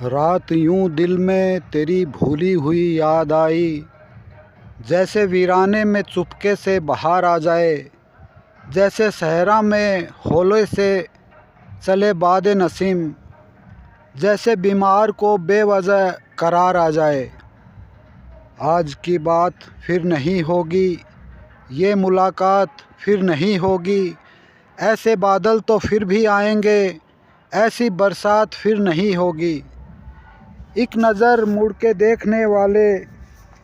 रात यूं दिल में तेरी भूली हुई याद आई, जैसे वीराने में चुपके से बहार आ जाए, जैसे सहरा में होले से चले बाद नसीम, जैसे बीमार को बेवजह करार आ जाए। आज की बात फिर नहीं होगी, ये मुलाकात फिर नहीं होगी, ऐसे बादल तो फिर भी आएंगे, ऐसी बरसात फिर नहीं होगी। एक नज़र मुड़ के देखने वाले,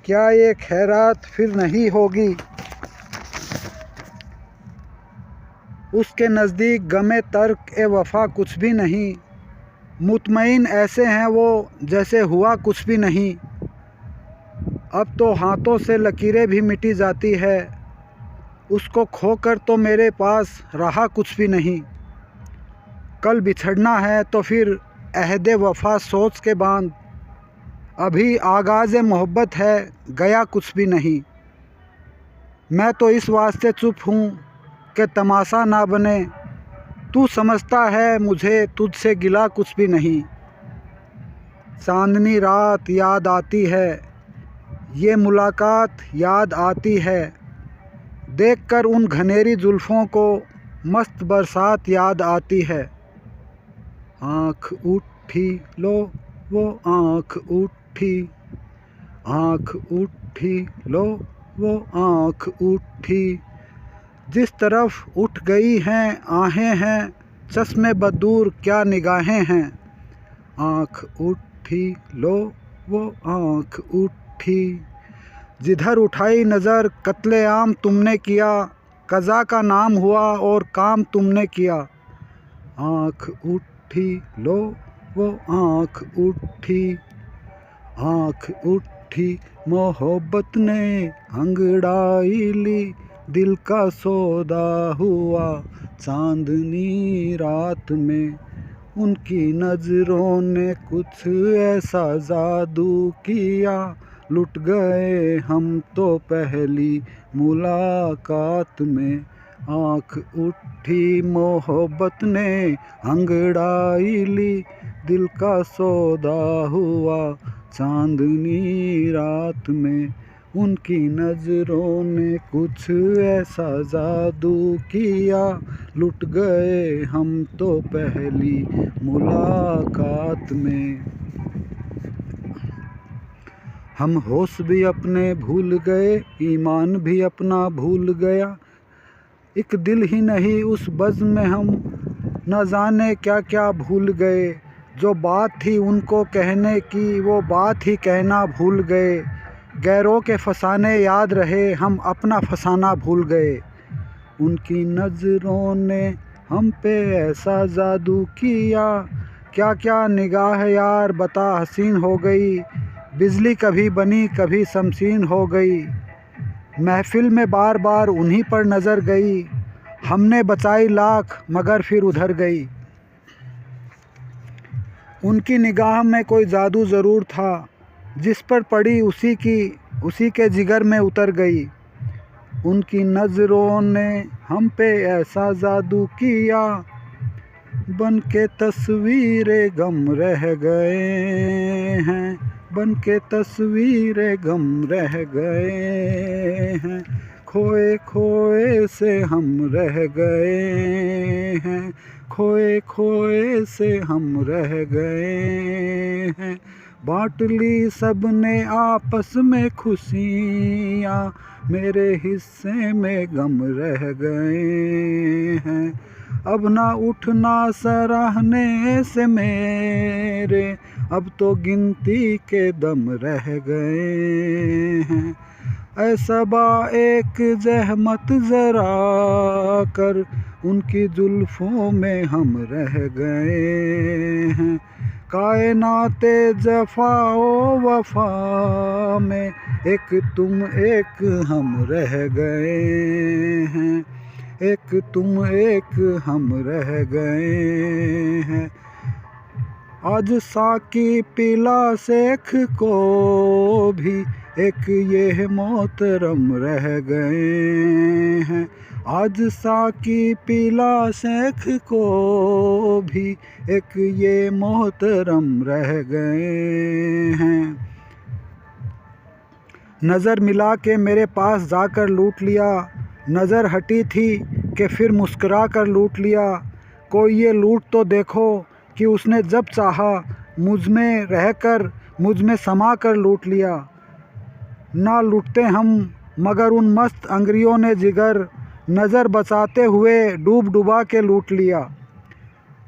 क्या ये खैरात फिर नहीं होगी। उसके नज़दीक गमे तर्क ए वफ़ा कुछ भी नहीं, मुतमईन ऐसे हैं वो जैसे हुआ कुछ भी नहीं। अब तो हाथों से लकीरें भी मिटी जाती है, उसको खोकर तो मेरे पास रहा कुछ भी नहीं। कल बिछड़ना है तो फिर अहद वफ़ा सोच के बांध, अभी आगाज़ मोहब्बत है गया कुछ भी नहीं। मैं तो इस वास्ते चुप हूँ कि तमाशा ना बने, तू समझता है मुझे तुझसे गिला कुछ भी नहीं। चांदनी रात याद आती है, ये मुलाकात याद आती है, देखकर उन घनेरी जुल्फ़ों को मस्त बरसात याद आती है। आँख उठी लो वो आँख उठी, आँख उठी लो वो आँख उठी, जिस तरफ उठ गई हैं आहें हैं, चश्मे बदूर क्या निगाहें हैं। आँख उठी लो वो आँख उठी, जिधर उठाई नज़र कत्लेआम तुमने किया, कज़ा का नाम हुआ और काम तुमने किया। आँख उठी लो वो आँख उठी, आँख उठी मोहब्बत ने अंगड़ाई ली, दिल का सौदा हुआ चांदनी रात में। उनकी नज़रों ने कुछ ऐसा जादू किया, लुट गए हम तो पहली मुलाकात में। आँख उठी मोहब्बत ने अंगड़ाई ली, दिल का सौदा हुआ चांदनी रात में। उनकी नज़रों ने कुछ ऐसा जादू किया, लुट गए हम तो पहली मुलाकात में। हम होश भी अपने भूल गए, ईमान भी अपना भूल गया, एक दिल ही नहीं उस बज़्म में हम न जाने क्या क्या भूल गए। जो बात थी उनको कहने की वो बात ही कहना भूल गए, गैरों के फसाने याद रहे हम अपना फसाना भूल गए। उनकी नज़रों ने हम पे ऐसा जादू किया, क्या क्या निगाह यार बता हसीन हो गई, बिजली कभी बनी कभी शमशीन हो गई। महफिल में बार बार उन्हीं पर नज़र गई, हमने बचाई लाख मगर फिर उधर गई। उनकी निगाह में कोई जादू ज़रूर था, जिस पर पड़ी उसी के जिगर में उतर गई। उनकी नज़रों ने हम पे ऐसा जादू किया, बन के तस्वीरें गम रह गए हैं, बन के तस्वीरें गम रह गए हैं, खोए खोए से हम रह गए हैं, खोए खोए से हम रह गए हैं। बाँट ली सब ने आपस में खुशियाँ, मेरे हिस्से में गम रह गए हैं। अब ना उठना सराहने से मेरे, अब तो गिनती के दम रह गए हैं। ऐसा बा एक जहमत ज़रा कर, उनकी जुल्फ़ों में हम रह गए हैं। कायनाते जफ़ा ओ वफ़ा में एक तुम एक हम रह गए हैं, एक तुम एक हम रह गए हैं। आज साकी पिला शेख को भी एक ये मोहतरम रह गए हैं। आज साकी पिला शेख को भी एक ये मोहतरम रह गए हैं। नज़र मिला के मेरे पास जाकर लूट लिया, नज़र हटी थी कि फिर मुस्कुरा कर लूट लिया। कोई ये लूट तो देखो कि उसने जब चाहा मुझ में रहकर मुझ में समा कर लूट लिया। ना लूटते हम मगर उन मस्त अंगरियों ने जिगर, नज़र बचाते हुए डूब डुबा के लूट लिया।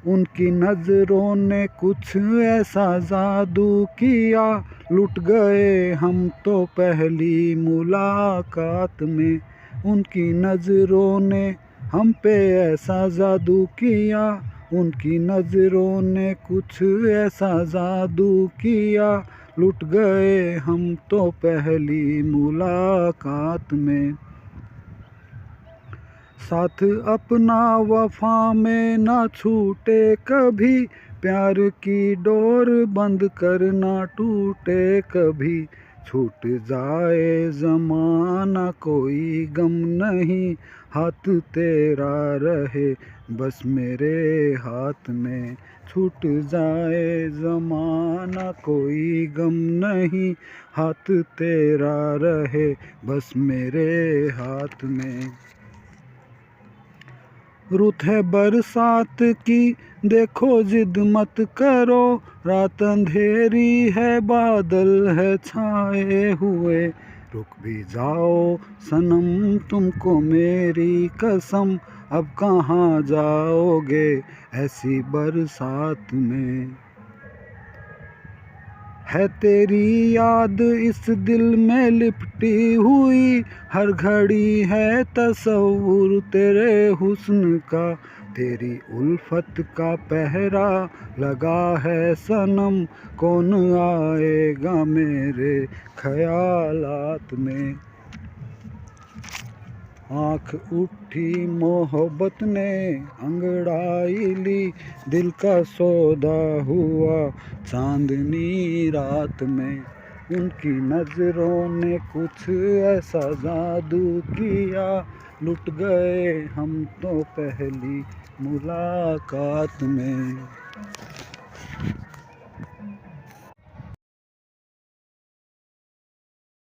उनकी नज़रों ने कुछ ऐसा जादू किया, लुट गए हम तो पहली मुलाकात में। उनकी नज़रों ने हम पे ऐसा जादू किया, उनकी नज़रों ने कुछ ऐसा जादू किया, लुट गए हम तो पहली मुलाकात में। साथ अपना वफा में ना छूटे कभी, प्यार की डोर बंद कर ना टूटे कभी। छूट जाए ज़माना कोई गम नहीं, हाथ तेरा रहे बस मेरे हाथ में। छूट जाए ज़माना कोई गम नहीं, हाथ तेरा रहे बस मेरे हाथ में। रुत है बरसात की देखो जिद मत करो, रात अंधेरी है बादल है छाए हुए। रुक भी जाओ सनम तुमको मेरी कसम, अब कहाँ जाओगे ऐसी बरसात में। है तेरी याद इस दिल में लिपटी हुई, हर घड़ी है तस्वुर तेरे हुस्न का। तेरी उल्फत का पहरा लगा है सनम, कौन आएगा मेरे ख्यालात में। आँख उठी मोहब्बत ने अंगड़ाई ली, दिल का सौदा हुआ चांदनी रात में। उनकी नज़रों ने कुछ ऐसा जादू किया, लुट गए हम तो पहली मुलाकात में।